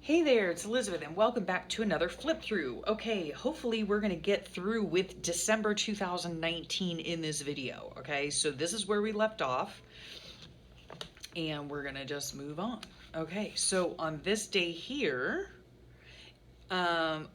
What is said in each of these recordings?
Hey there, it's Elizabeth, and welcome back to another flip through. Okay, hopefully we're gonna get through with December 2019 in this video. Okay, so this is where we left off, and we're gonna just move on. Okay, so on this day here,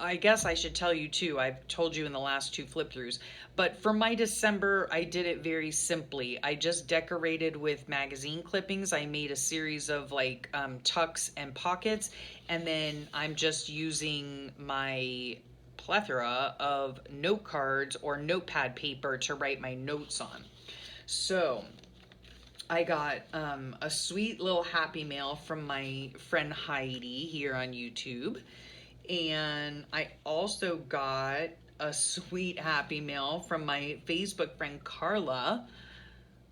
I guess I should tell you too, I've told you in the last two flip throughs, but for my December, I did it very simply. I just decorated with magazine clippings. I made a series of like tucks and pockets, and then I'm just using my plethora of note cards or notepad paper to write my notes on. So I got a sweet little happy mail from my friend Heidi here on YouTube. And I also got a sweet happy mail from my Facebook friend Carla.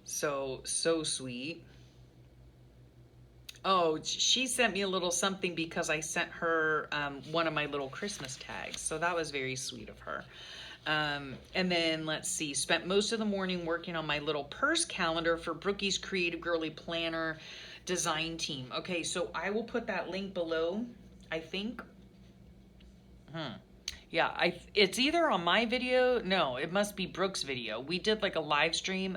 So sweet. Oh, she sent me a little something because I sent her one of my little Christmas tags. So that was very sweet of her. And then let's see, spent most of the morning working on my little purse calendar for Brookie's Creative Girly Planner design team. Okay, so I will put that link below, I think. Yeah, it's either on my video. No, it must be Brooke's video. We did like a live stream.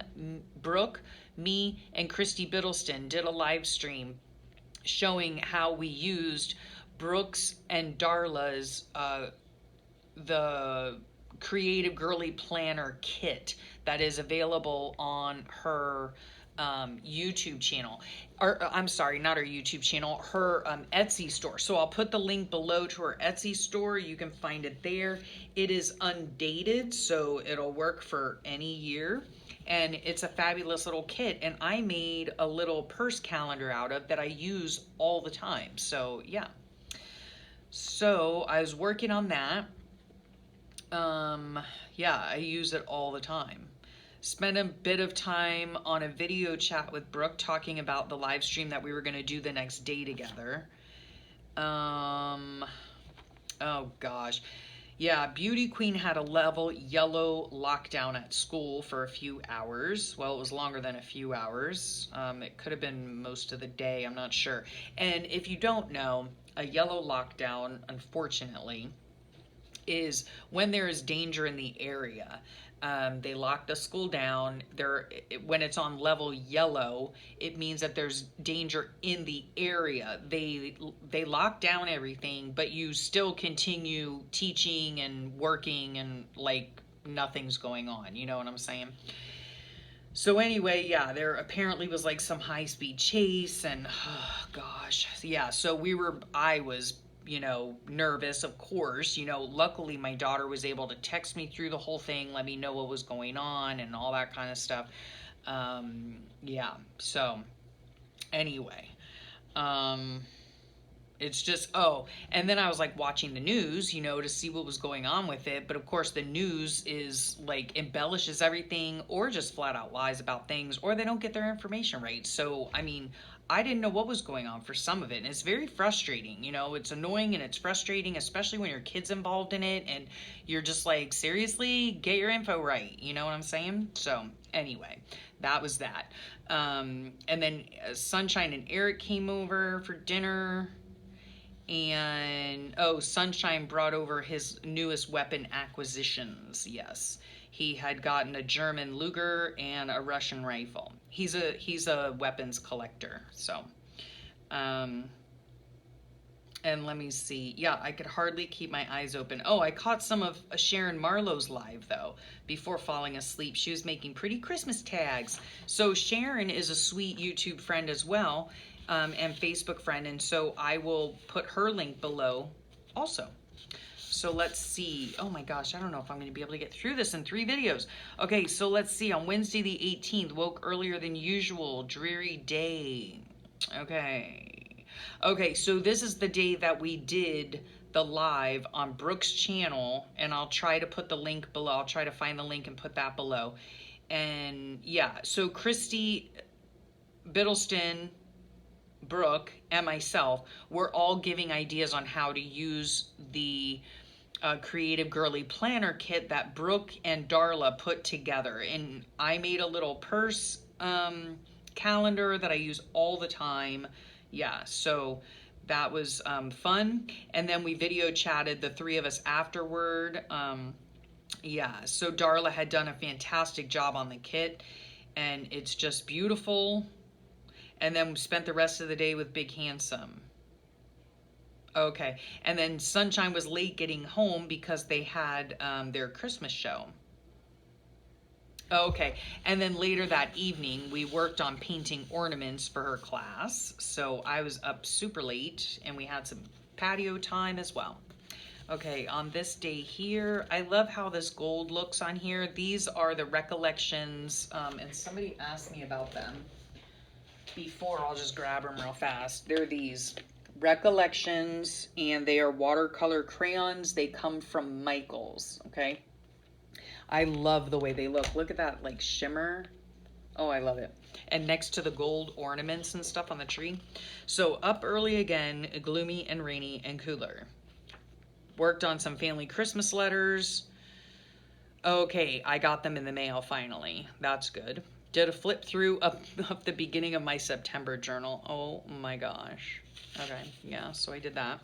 Brooke, me, and Christy Biddleston did a live stream showing how we used Brooke's and Darla's the Creative Girly Planner kit that is available on her YouTube channel. Or I'm sorry, not her YouTube channel, her Etsy store. So I'll put the link below to her Etsy store. You can find it there. It is undated, so it'll work for any year. And it's a fabulous little kit. And I made a little purse calendar out of that I use all the time. So yeah. So I was working on that. Yeah, I use it all the time. Spent a bit of time on a video chat with Brooke talking about the live stream that we were going to do the next day together. Oh gosh. Yeah, Beauty Queen had a level yellow lockdown at school for a few hours. Well, it was longer than a few hours. It could have been most of the day, I'm not sure. And if you don't know, a yellow lockdown, unfortunately, is when there is danger in the area. They lock the school down. When it's on level yellow, it means that there's danger in the area. They lock down everything, but you still continue teaching and working and like nothing's going on. You know what I'm saying? So anyway, yeah, there apparently was like some high-speed chase and oh gosh. Yeah, so I was nervous, of course. Luckily my daughter was able to text me through the whole thing, let me know what was going on and all that kind of stuff. Yeah, so anyway, it's just, oh, and then I was like watching the news, to see what was going on with it. But of course the news is like embellishes everything or just flat out lies about things, or they don't get their information right. So, I mean, I didn't know what was going on for some of it. And it's very frustrating, it's annoying and it's frustrating, especially when your kid's involved in it and you're just like, seriously, get your info right. You know what I'm saying? So anyway, that was that. And then Sunshine and Eric came over for dinner. And Sunshine brought over his newest weapon acquisitions. Yes, he had gotten a German Luger and a Russian rifle. He's a weapons collector. So, and let me see. Yeah, I could hardly keep my eyes open. Oh, I caught some of Sharon Marlowe's live though before falling asleep. She was making pretty Christmas tags. So Sharon is a sweet YouTube friend as well. And Facebook friend, and so I will put her link below also. So let's see. Oh my gosh, I don't know if I'm going to be able to get through this in 3 videos. Okay, so let's see. On Wednesday the 18th, woke earlier than usual. Dreary day. Okay, so this is the day that we did the live on Brooke's channel, and I'll try to put the link below. I'll try to find the link and put that below. And yeah, so Christy Biddleston, Brooke, and myself were all giving ideas on how to use the Creative Girly Planner kit that Brooke and Darla put together. And I made a little purse calendar that I use all the time. Yeah, so That was fun. And then we video chatted, the three of us, afterward. Yeah, so Darla had done a fantastic job on the kit, and it's just beautiful. And then we spent the rest of the day with Big Handsome. Okay, and then Sunshine was late getting home because they had their Christmas show. Okay, and then later that evening, we worked on painting ornaments for her class. So I was up super late, and we had some patio time as well. Okay, on this day here, I love how this gold looks on here. These are the recollections, and somebody asked me about them before. I'll just grab them real fast. They're these recollections, and they are watercolor crayons. They come from Michaels, okay? I love the way they look. Look at that, like, shimmer. Oh, I love it. And next to the gold ornaments and stuff on the tree. So up early again, gloomy and rainy and cooler. Worked on some family Christmas letters. Okay, I got them in the mail finally. That's good. Did a flip through up the beginning of my September journal. Oh my gosh. Okay, yeah, so I did that.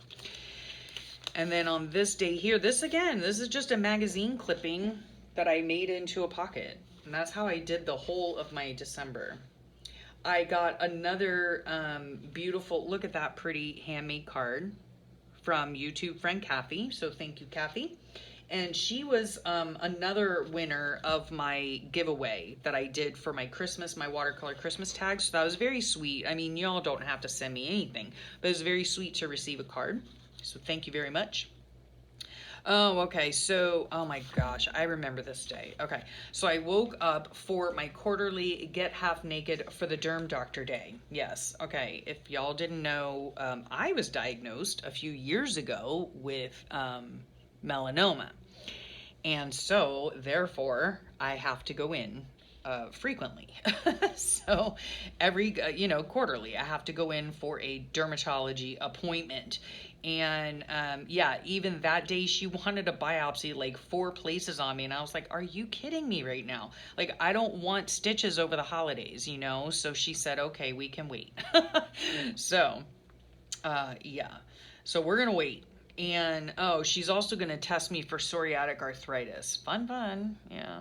And then on this day here, this is just a magazine clipping that I made into a pocket. And that's how I did the whole of my December. I got another beautiful, look at that pretty handmade card from YouTube friend Kathy. So thank you, Kathy. And she was another winner of my giveaway that I did for my watercolor Christmas tags. So that was very sweet. I mean, y'all don't have to send me anything, but it was very sweet to receive a card. So thank you very much. Oh, okay. So, oh my gosh, I remember this day. Okay. So I woke up for my quarterly Get Half Naked for the Derm Doctor Day. Yes. Okay. If y'all didn't know, I was diagnosed a few years ago with melanoma. And so, therefore, I have to go in frequently. So every, quarterly, I have to go in for a dermatology appointment. And yeah, even that day she wanted a biopsy like 4 places on me. And I was like, are you kidding me right now? Like, I don't want stitches over the holidays, So she said, okay, we can wait. So, yeah. So we're going to wait. And, oh, she's also going to test me for psoriatic arthritis. Fun. Yeah.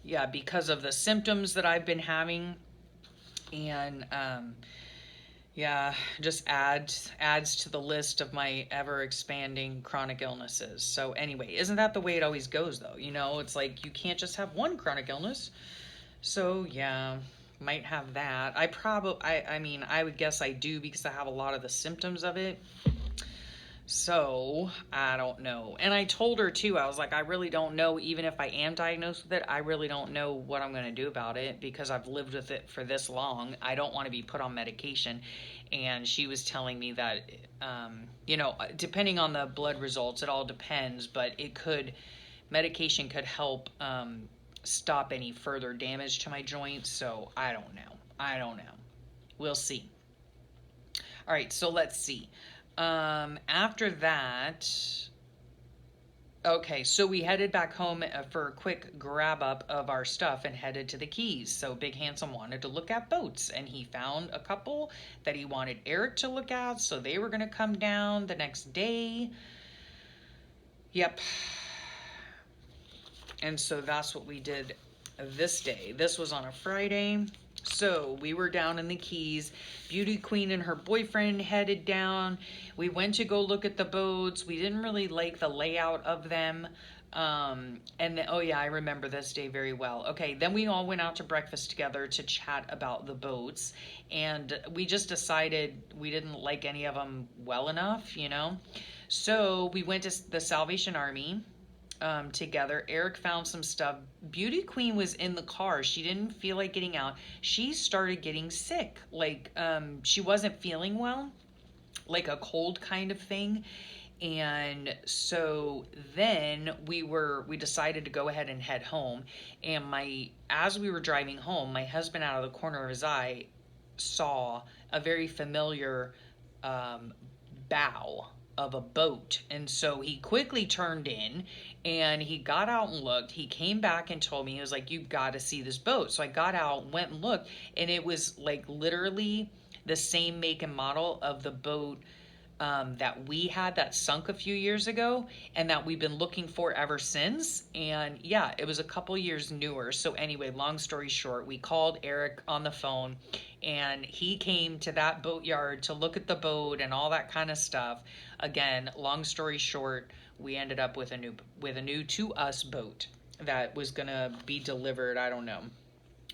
Yeah, because of the symptoms that I've been having. And, yeah, just adds to the list of my ever-expanding chronic illnesses. So anyway, isn't that the way it always goes, though? It's like you can't just have one chronic illness. So, yeah, might have that. I mean, I would guess I do because I have a lot of the symptoms of it. So, I don't know. And I told her, too, I was like, I really don't know, even if I am diagnosed with it, I really don't know what I'm going to do about it because I've lived with it for this long. I don't want to be put on medication. And she was telling me that, depending on the blood results, it all depends, but medication could help stop any further damage to my joints. So, I don't know. We'll see. All right, so let's see. After that, okay, so we headed back home for a quick grab up of our stuff and headed to the Keys. So Big Handsome wanted to look at boats, and he found a couple that he wanted Eric to look at, so they were going to come down the next day. Yep. And so that's what we did this day. This was on a Friday. So we were down in the Keys. Beauty Queen and her boyfriend headed down. We went to go look at the boats. We didn't really like the layout of them. Oh yeah, I remember this day very well. Okay, then we all went out to breakfast together to chat about the boats. And we just decided we didn't like any of them well enough, So we went to the Salvation Army. Together. Eric found some stuff. Beauty Queen was in the car. She didn't feel like getting out. She started getting sick. Like, she wasn't feeling well, like a cold kind of thing. And so then we decided to go ahead and head home. And as we were driving home, my husband, out of the corner of his eye, saw a very familiar bow of a boat. And so he quickly turned in and he got out and looked. He came back and told me, he was like, you got to see this boat. So I got out, went and looked, and it was like literally the same make and model of the boat that we had that sunk a few years ago and that we've been looking for ever since. And yeah, it was a couple years newer. So anyway, long story short, we called Eric on the phone and he came to that boatyard to look at the boat and all that kind of stuff. Again, long story short, we ended up with a new to us boat that was gonna be delivered, I don't know,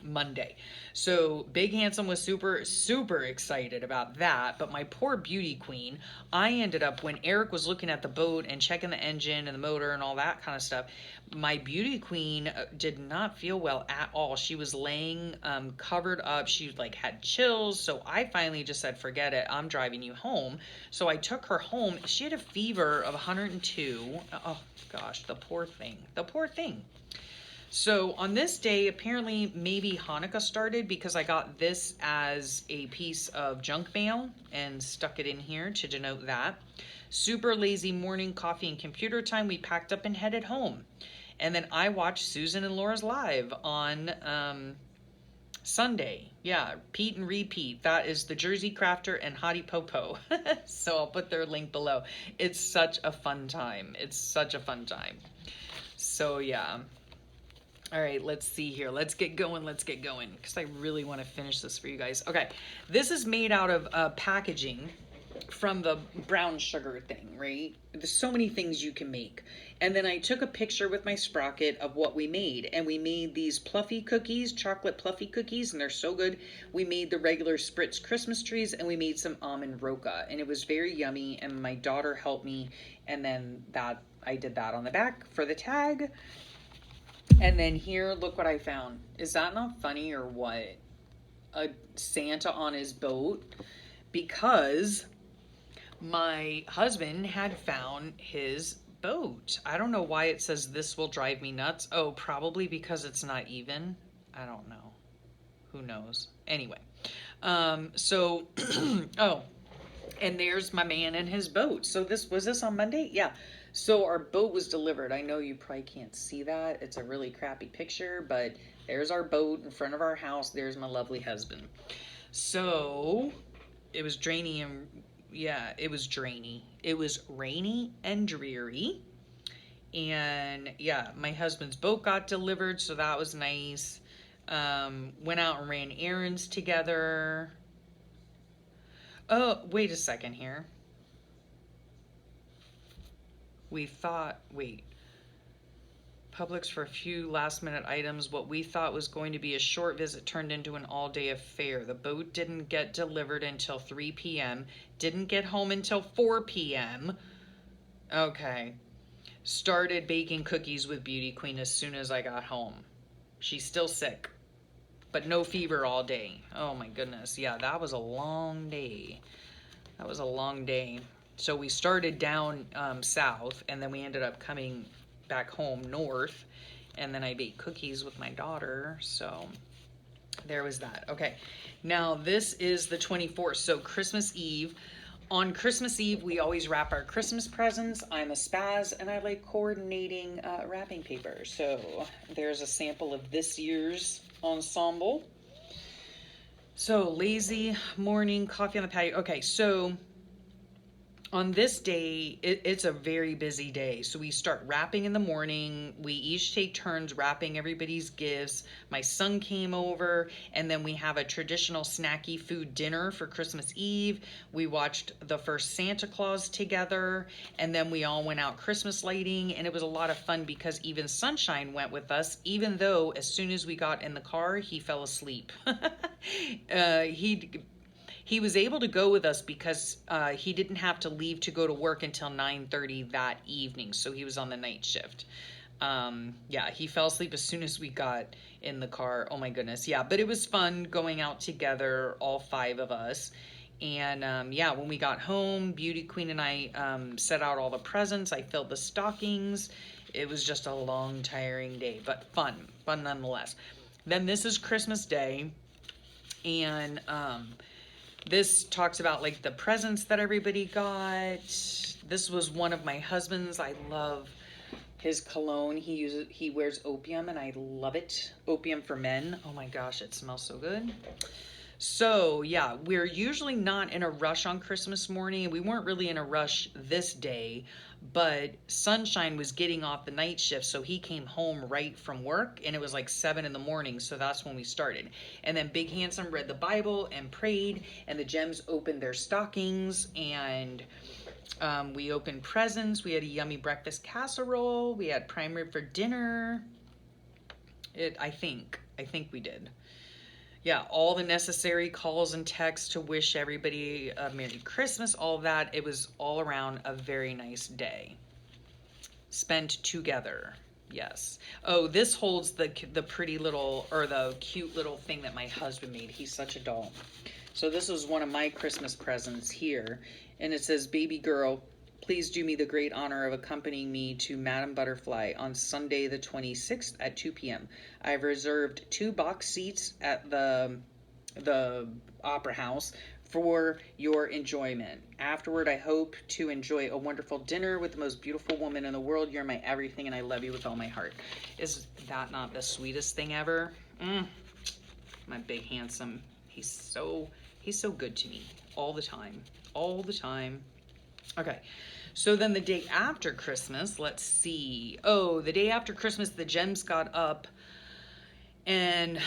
Monday. So Big Handsome was super excited about that, but my poor beauty queen, I ended up, when Eric was looking at the boat and checking the engine and the motor and all that kind of stuff, my beauty queen did not feel well at all. She was laying covered up. She like had chills. So I finally just said, forget it, I'm driving you home. So I took her home. She had a fever of 102. Oh gosh, the poor thing. So on this day, apparently maybe Hanukkah started because I got this as a piece of junk mail and stuck it in here to denote that. Super lazy morning, coffee and computer time. We packed up and headed home. And then I watched Susan and Laura's live on Sunday. Yeah, Pete and repeat. That is the Jersey Crafter and Hottie Popo. So I'll put their link below. It's such a fun time. So yeah. All right, let's see here. Let's get going because I really want to finish this for you guys. Okay, this is made out of packaging from the brown sugar thing, right? There's so many things you can make. And then I took a picture with my sprocket of what we made. And we made these pluffy cookies, chocolate pluffy cookies, and they're so good. We made the regular Spritz Christmas trees, and we made some almond roca. And it was very yummy, and my daughter helped me. And then I did that on the back for the tag. And then here, look what I found. Is that not funny or what? A Santa on his boat. Because my husband had found his boat. I don't know why it says this will drive me nuts. Oh, probably because it's not even. I don't know. Who knows? Anyway. Oh, and there's my man and his boat. So was this on Monday? Yeah. So our boat was delivered. I know you probably can't see that. It's a really crappy picture, but there's our boat in front of our house. There's my lovely husband. So it was drainy and yeah, it was drainy. It was rainy and dreary. And yeah, my husband's boat got delivered, so that was nice. Went out and ran errands together. Oh, wait a second here. Publix for a few last minute items. What we thought was going to be a short visit turned into an all day affair. The boat didn't get delivered until 3 p.m. Didn't get home until 4 p.m. Okay. Started baking cookies with Beauty Queen as soon as I got home. She's still sick, but no fever all day. Oh my goodness. Yeah, that was a long day. So we started down south, and then we ended up coming back home north, and then I baked cookies with my daughter, so there was that. Okay, now this is the 24th, so Christmas Eve. On Christmas Eve, we always wrap our Christmas presents. I'm a spaz, and I like coordinating wrapping paper, so there's a sample of this year's ensemble. So lazy morning, coffee on the patio. Okay, so on this day, it's a very busy day. So we start wrapping in the morning. We each take turns wrapping everybody's gifts. My son came over, and then we have a traditional snacky food dinner for Christmas Eve. We watched the first Santa Claus together, and then we all went out Christmas lighting, and it was a lot of fun because even Sunshine went with us, even though as soon as we got in the car, he fell asleep. He was able to go with us because he didn't have to leave to go to work until 9:30 that evening. So he was on the night shift. Yeah, he fell asleep as soon as we got in the car. Oh my goodness. Yeah, but it was fun going out together, all 5 of us. And yeah, when we got home, Beauty Queen and I set out all the presents. I filled the stockings. It was just a long, tiring day, but fun nonetheless. Then this is Christmas Day. And this talks about like the presents that everybody got. This was one of my husband's. I love his cologne. He wears Opium, and I love it. Opium for Men. Oh my gosh, it smells so good. So, yeah, we're usually not in a rush on Christmas morning. We weren't really in a rush this day, but Sunshine was getting off the night shift, so he came home right from work, and it was like 7 in the morning, so that's when we started. And then Big Handsome read the Bible and prayed, and the Gems opened their stockings, and we opened presents. We had a yummy breakfast casserole. We had prime rib for dinner. I think we did. Yeah, all the necessary calls and texts to wish everybody a Merry Christmas, all of that. It was all around a very nice day spent together. Yes. Oh, this holds the pretty little, or the cute little thing that my husband made. He's such a doll. So this was one of my Christmas presents here, and it says, "Baby girl, please do me the great honor of accompanying me to Madame Butterfly on Sunday the 26th at 2 p.m. I've reserved 2 box seats at the Opera House for your enjoyment. Afterward, I hope to enjoy a wonderful dinner with the most beautiful woman in the world. You're my everything, and I love you with all my heart." Is that not the sweetest thing ever? My Big Handsome. He's so good to me all the time. All the time. Okay. So then the day after Christmas, let's see. Oh, the day after Christmas, the Gems got up and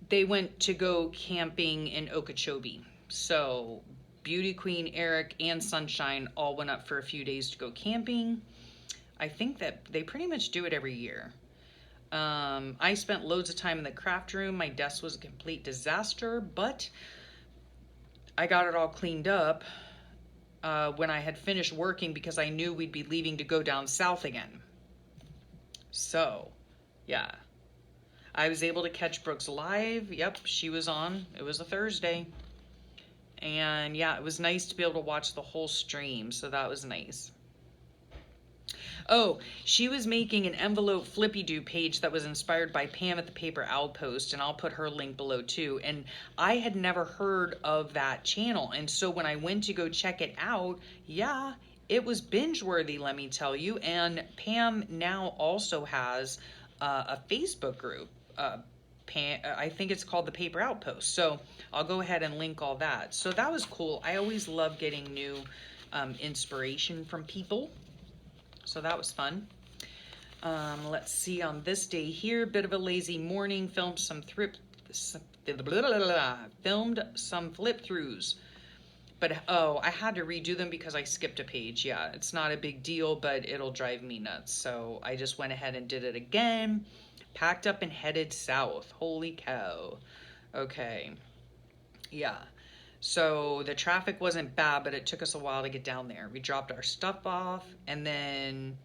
they went to go camping in Okeechobee. So Beauty Queen, Eric, and Sunshine all went up for a few days to go camping. I think that they pretty much do it every year. I spent loads of time in the craft room. My desk was a complete disaster, but I got it all cleaned up when I had finished working because I knew we'd be leaving to go down south again. So, yeah. I was able to catch Brooks live. Yep, she was on. It was a Thursday. And yeah, it was nice to be able to watch the whole stream, so that was nice. Oh, she was making an envelope flippy-do page that was inspired by Pam at the Paper Outpost, and I'll put her link below too. And I had never heard of that channel, and so when I went to go check it out, yeah, it was binge-worthy, let me tell you. And Pam now also has a Facebook group. I think it's called the Paper Outpost. So I'll go ahead and link all that. So that was cool. I always love getting new inspiration from people. So that was fun. Let's see, on this day here, bit of a lazy morning, filmed some flip throughs. But oh, I had to redo them because I skipped a page. Yeah, it's not a big deal, but it'll drive me nuts. So I just went ahead and did it again. Packed up and headed south. Holy cow. Okay. Yeah. So the traffic wasn't bad, but it took us a while to get down there. We dropped our stuff off, and then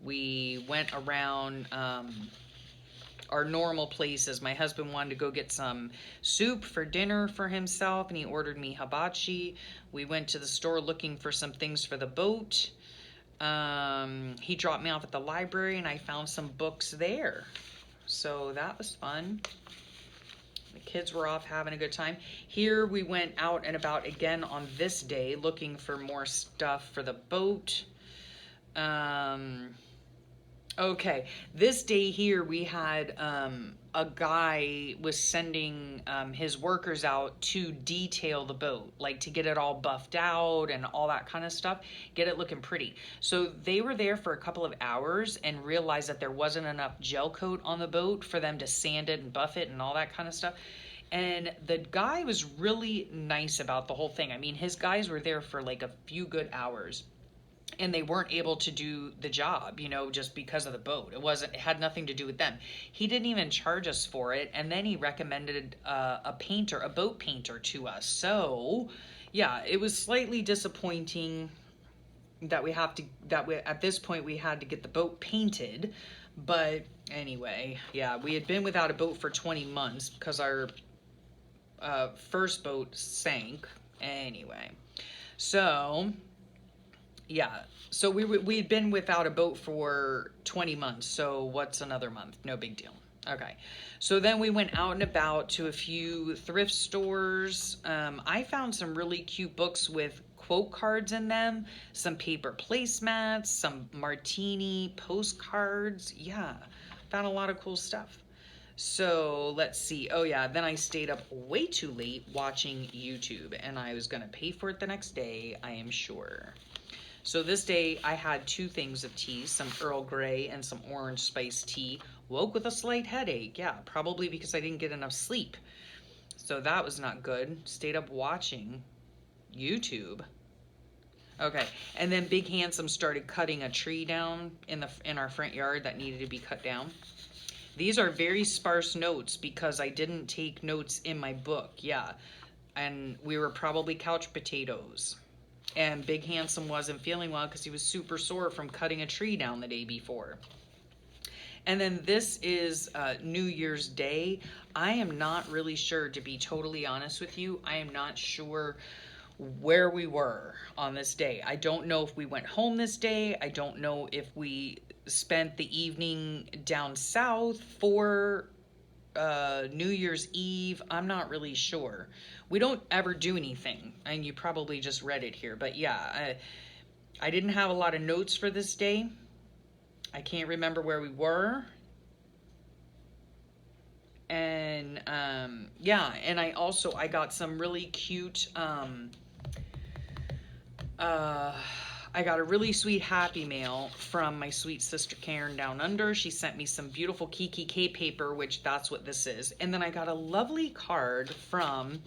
we went around our normal places. My husband wanted to go get some soup for dinner for himself, and he ordered me hibachi. We went to the store looking for some things for the boat. He dropped me off at the library, and I found some books there. So that was fun. The kids were off having a good time. Here we went out and about again on this day looking for more stuff for the boat. Okay, this day here we had a guy was sending his workers out to detail the boat, like to get it all buffed out and all that kind of stuff, get it looking pretty. So they were there for a couple of hours and realized that there wasn't enough gel coat on the boat for them to sand it and buff it and all that kind of stuff. And the guy was really nice about the whole thing. I mean, his guys were there for like a few good hours, and they weren't able to do the job, you know, just because of the boat. It had nothing to do with them. He didn't even charge us for it, and then he recommended a boat painter to us. So, yeah, it was slightly disappointing that at this point we had to get the boat painted. But anyway, yeah, we had been without a boat for 20 months because our first boat sank. Anyway, so yeah, so we'd been without a boat for 20 months, so what's another month? No big deal. Okay, so then we went out and about to a few thrift stores. I found some really cute books with quote cards in them, some paper placemats, some martini postcards. Yeah, found a lot of cool stuff. So let's see. Oh yeah, then I stayed up way too late watching YouTube, and I was gonna pay for it the next day, I am sure. So this day I had two things of tea, some Earl Grey and some orange spice tea. Woke with a slight headache. Yeah, probably because I didn't get enough sleep. So that was not good. Stayed up watching YouTube. Okay, and then Big Handsome started cutting a tree down in our front yard that needed to be cut down. These are very sparse notes because I didn't take notes in my book. Yeah, and we were probably couch potatoes. And Big Handsome wasn't feeling well because he was super sore from cutting a tree down the day before. And then this is New Year's Day. I am not really sure, to be totally honest with you. I am not sure where we were on this day. I don't know if we went home this day. I don't know if we spent the evening down south for New Year's Eve. I'm not really sure. We don't ever do anything, and you probably just read it here. But yeah, I didn't have a lot of notes for this day. I can't remember where we were. And yeah, and I got some really cute I got a really sweet Happy Mail from my sweet sister Karen down under. She sent me some beautiful Kiki K paper, which that's what this is. And then I got a lovely card from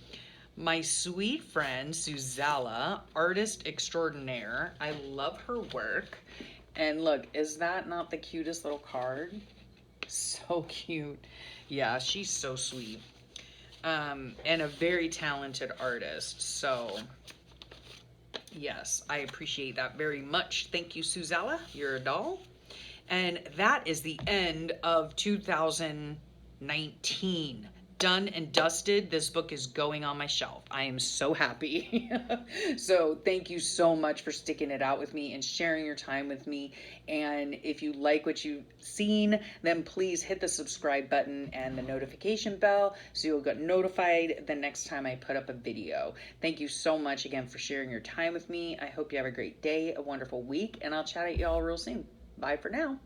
my sweet friend Suzella, artist extraordinaire. I love her work. And look, is that not the cutest little card? So cute. Yeah, she's so sweet. And a very talented artist. So yes, I appreciate that very much. Thank you, Suzella. You're a doll. And that is the end of 2019. Done and dusted. This book is going on my shelf. I am so happy. So thank you so much for sticking it out with me and sharing your time with me. And if you like what you've seen, then please hit the subscribe button and the notification bell so you'll get notified the next time I put up a video. Thank you so much again for sharing your time with me. I hope you have a great day, a wonderful week, and I'll chat at y'all real soon. Bye for now.